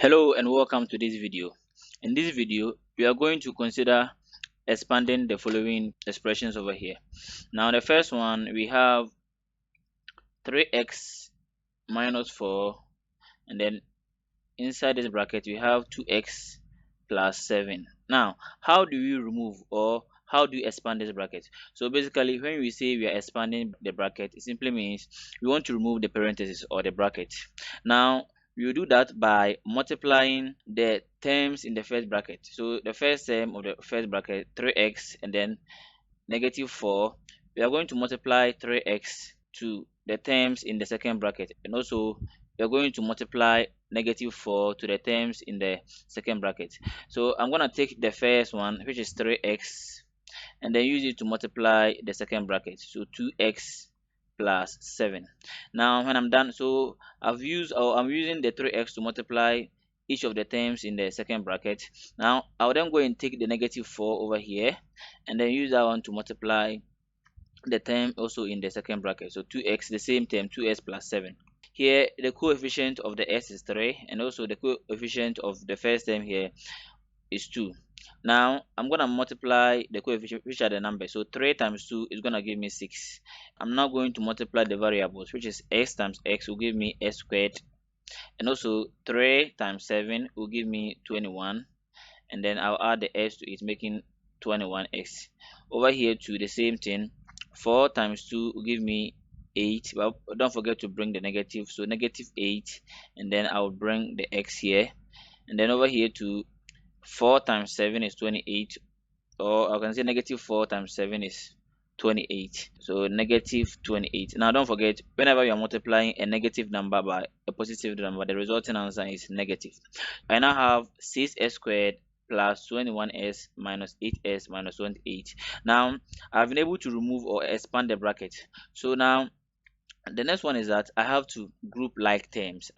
Hello and welcome to this video. In this video, we are going to consider expanding the following expressions over here. Now, the first one, we have 3x minus 4, and then inside this bracket, we have 2x plus 7. Now, how do you remove or how do you expand this bracket? So basically, when we say we are expanding the bracket, it simply means we want to remove the parenthesis or the bracket. Now, we will do that by multiplying the terms in the first bracket. So the first term of the first bracket, 3x, and then negative 4, we are going to multiply 3x to the terms in the second bracket, and also we are going to multiply negative 4 to the terms in the second bracket. So I'm going to take the first one, which is 3x, and then use it to multiply the second bracket, so 2x plus 7. Now when I'm done, so I'm using the 3x to multiply each of the terms in the second bracket. Now I'll then go and take the negative 4 over here and then use that one to multiply the term also in the second bracket, so 2x, the same term, 2x plus 7. Here the coefficient of the s is 3, and also the coefficient of the first term here is 2. Now I'm going to multiply the coefficient, which are the numbers. So 3 times 2 is going to give me 6. I'm now going to multiply the variables, which is x times x will give me s squared, and also 3 times 7 will give me 21, and then I'll add the s to it, making 21x. Over here to the same thing, 4 times 2 will give me 8, but don't forget to bring the negative, so negative 8, and then I'll bring the x here, and then over here to 4 times 7 is 28, or I can say negative 4 times 7 is 28, so negative 28. Now don't forget, whenever you are multiplying a negative number by a positive number, the resulting answer is negative. I now have 6s squared plus 21s minus 8s minus 28. Now I've been able to remove or expand the bracket. So now the next one is that I have to group like terms.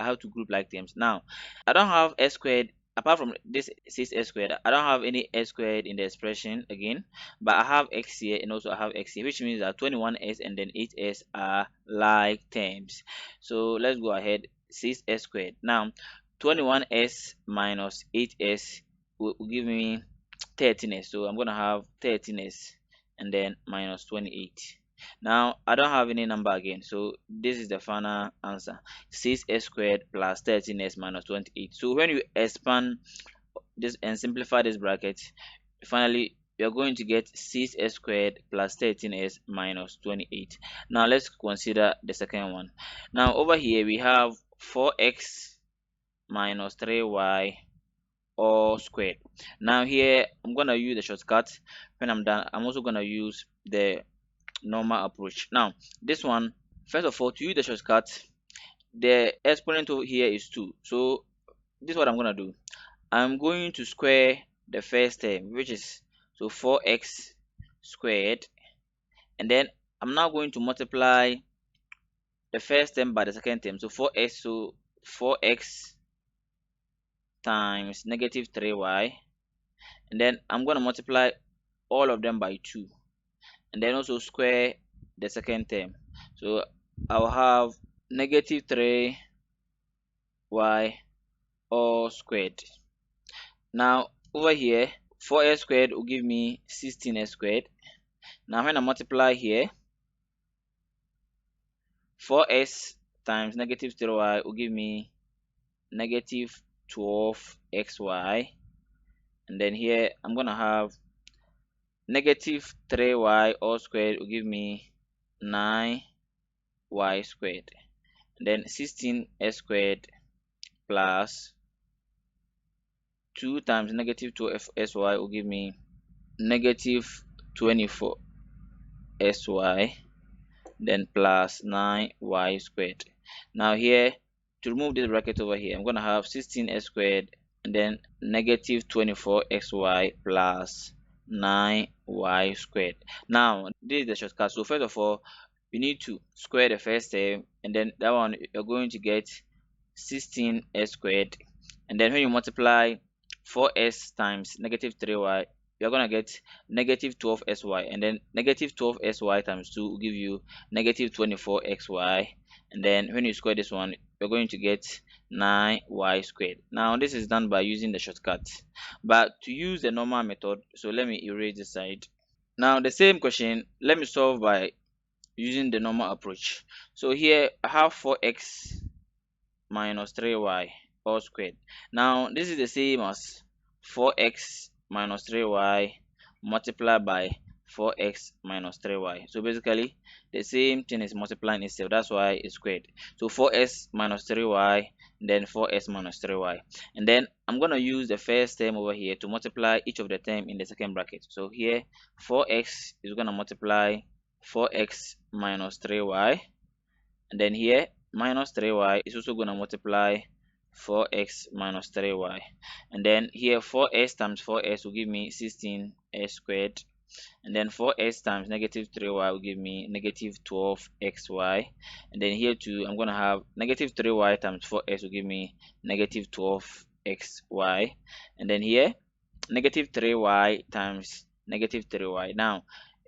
Now I don't have s squared. Apart from this 6s squared, I don't have any s squared in the expression again, but I have x here and also I have x here, which means that 21s and then 8s are like terms. So let's go ahead. 6s squared. Now 21s minus 8s will give me 13s, so I'm gonna have 13s and then minus 28. Now I don't have any number again, so this is the final answer, 6s squared plus 13s minus 28. So when you expand this and simplify this bracket, finally you're going to get 6s squared plus 13s minus 28. Now let's consider the second one. Now over here we have 4x minus 3y all squared. Now here I'm gonna use the shortcut. When I'm done, I'm also gonna use the normal approach. Now this one, first of all, to use the shortcut, the exponent over here is 2, so this is what I'm gonna do. I'm going to square the first term, which is, so 4x squared, and then I'm now going to multiply the first term by the second term, so 4x, so 4x times negative 3y, and then I'm going to multiply all of them by 2, and then also square the second term, so I'll have negative 3y all squared. Now over here, 4x squared will give me 16x squared. Now when I multiply here, 4x times negative 3y will give me negative 12xy, and then here I'm gonna have negative 3y all squared will give me 9y squared, and then 16x squared plus 2 times negative 12sy will give me negative 24sy, then plus 9y squared. Now here, to remove this bracket over here, I'm going to have 16x squared and then negative 24xy plus 9y squared. Now this is the shortcut. So first of all, we need to square the first term, and then that one you're going to get 16x squared, and then when you multiply 4s times negative 3y, you're gonna get negative 12sy, and then negative 12sy times 2 will give you negative 24xy, and then when you square this one, you're going to get 9y squared. Now this is done by using the shortcut, but to use the normal method, so let me erase this side. Now the same question, let me solve by using the normal approach. So here I have 4x minus 3y all squared. Now this is the same as 4x minus 3y multiplied by 4x minus 3y. So basically the same thing is multiplying itself, that's why it's squared. So 4x minus 3y, then 4x minus 3y, and then I'm going to use the first term over here to multiply each of the term in the second bracket. So here 4x is going to multiply 4x minus 3y, and then here minus 3y is also going to multiply 4x minus 3y, and then here 4x times 4x will give me 16x squared, and then 4x times negative 3y will give me negative 12xy, and then here too I'm going to have negative 3y times 4x will give me negative 12xy, and then here negative 3y times negative 3y. Now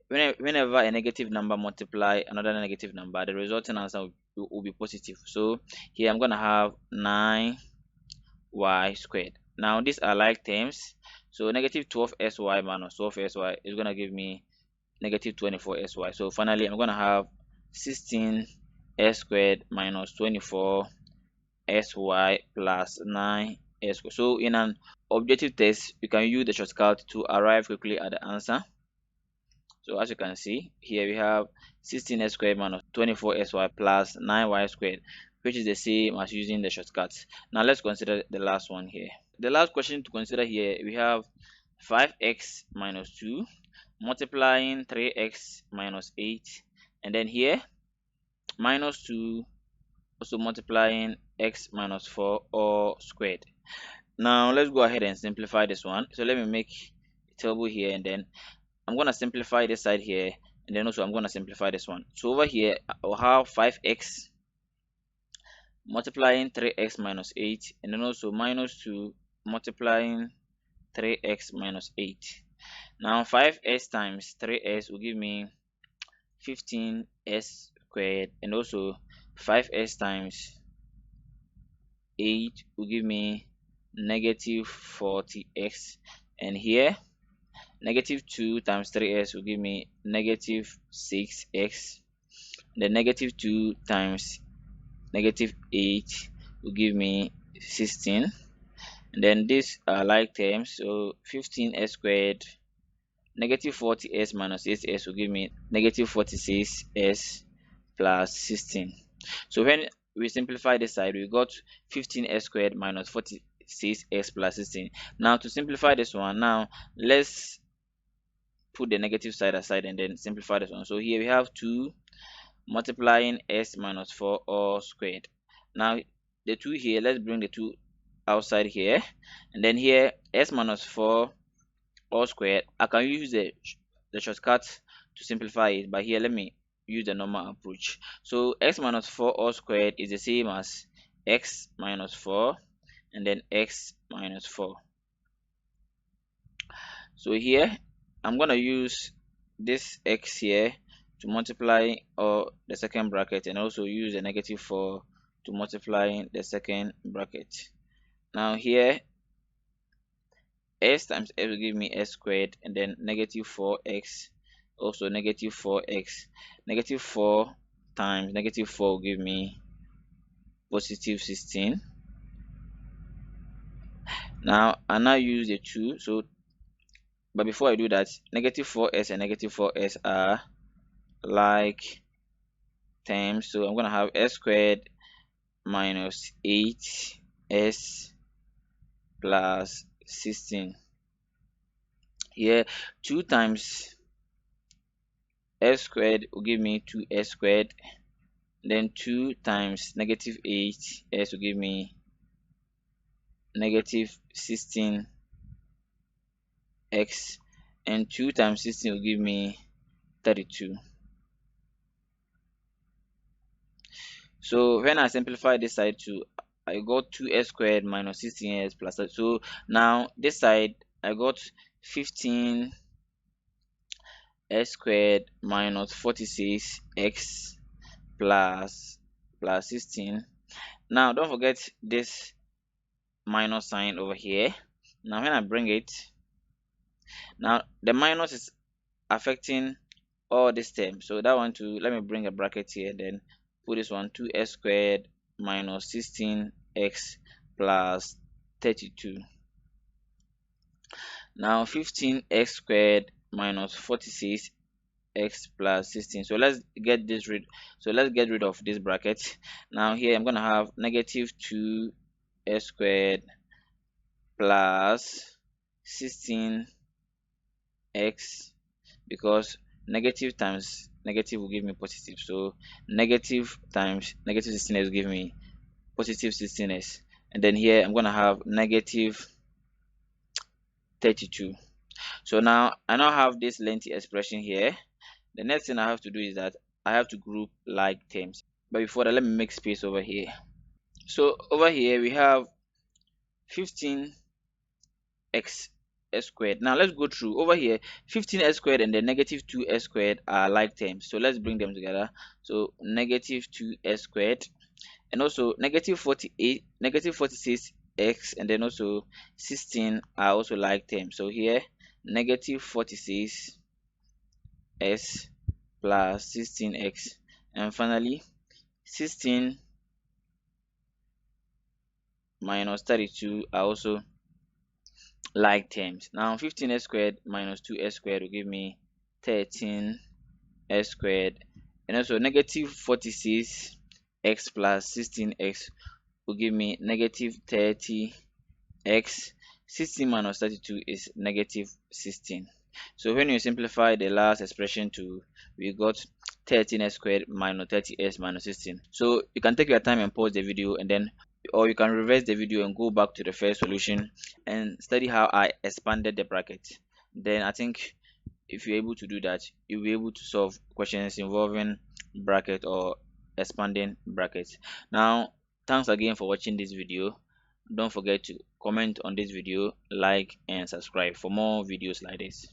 whenever a negative number multiply another negative number, the resulting answer will be positive. So here I'm gonna have 9y squared. Now these are like terms, so negative 12sy minus 12sy is gonna give me negative 24sy. So finally I'm gonna have 16s squared minus 24sy plus 9s squared. So in an objective test you can use the shortcut to arrive quickly at the answer. So as you can see here, we have 16s squared minus 24sy plus 9y squared, which is the same as using the shortcuts. Now let's consider the last one here. The last question to consider here, we have 5x minus 2 multiplying 3x minus 8, and then here minus 2 also multiplying x minus 4 all squared. Now let's go ahead and simplify this one. So let me make a table here, and then I'm going to simplify this side here, and then also I'm going to simplify this one. So over here I'll have 5x multiplying 3x minus 8, and then also minus 2 multiplying 3x minus 8. Now 5x times 3x will give me 15s squared, and also 5x times 8 will give me negative 40x, and here negative 2 times 3x will give me negative 6x. The negative 2 times negative 8 will give me 16. And then these are like terms, so 15s squared negative 40s minus 8s will give me negative 46s plus 16. So when we simplify this side, we got 15s squared minus 46s plus 16. Now to simplify this one, now let's put the negative side aside and then simplify this one. So here we have 2 multiplying s minus 4 all squared. Now the 2 here, let's bring the 2 outside here, and then here s minus 4 all squared. I can use the shortcut to simplify it, but here let me use the normal approach. So x minus 4 all squared is the same as x minus 4 and then x minus 4. So here I'm gonna use this x here to multiply or the second bracket, and also use the negative 4 to multiply the second bracket. Now here s times s will give me s squared, and then negative 4x, also negative 4x. Negative 4 times negative 4 will give me positive 16. Now I now use the 2, so but before I do that, negative 4s and negative 4s are like terms, so I'm gonna have s squared minus 8s plus 16. Here 2 times s squared will give me 2s squared, then 2 times negative 8s will give me negative 16x, and 2 times 16 will give me 32. So when I simplify this side too, I got 2s squared minus 16s plus 30. So now this side I got 15s squared minus 46x plus 16. Now don't forget this minus sign over here. Now when I bring it, now the minus is affecting all this term, so that one too, let me bring a bracket here, then put this one 2x squared minus 16x plus 32. Now 15x squared minus 46x plus 16. So let's get this rid, so let's get rid of this bracket. Now here I'm gonna have negative 2x squared plus 16x, because negative times negative will give me positive, so negative times negative 16x will give me positive 16x, and then here I'm gonna have negative 32. So now I now have this lengthy expression here. The next thing I have to do is that I have to group like terms, but before that let me make space over here. So over here we have 15x squared. Now let's go through over here. 15x squared and the negative 2x squared are like terms, so let's bring them together. So negative 2x squared, and also negative 48, negative 46x, and then also 16 are also like terms. So here negative 46s plus 16x, and finally 16 minus 32 are also like terms. Now 15x squared minus 2x squared will give me 13x squared, and also negative 46x plus 16x will give me negative 30x. 16 minus 32 is negative 16. So when you simplify the last expression to, we got 13x squared minus 30x minus 16. So you can take your time and pause the video, and then, or you can reverse the video and go back to the first solution and study how I expanded the bracket. Then I think if you're able to do that, you'll be able to solve questions involving bracket or expanding brackets. Now thanks again for watching this video. Don't forget to comment on this video, like and subscribe for more videos like this.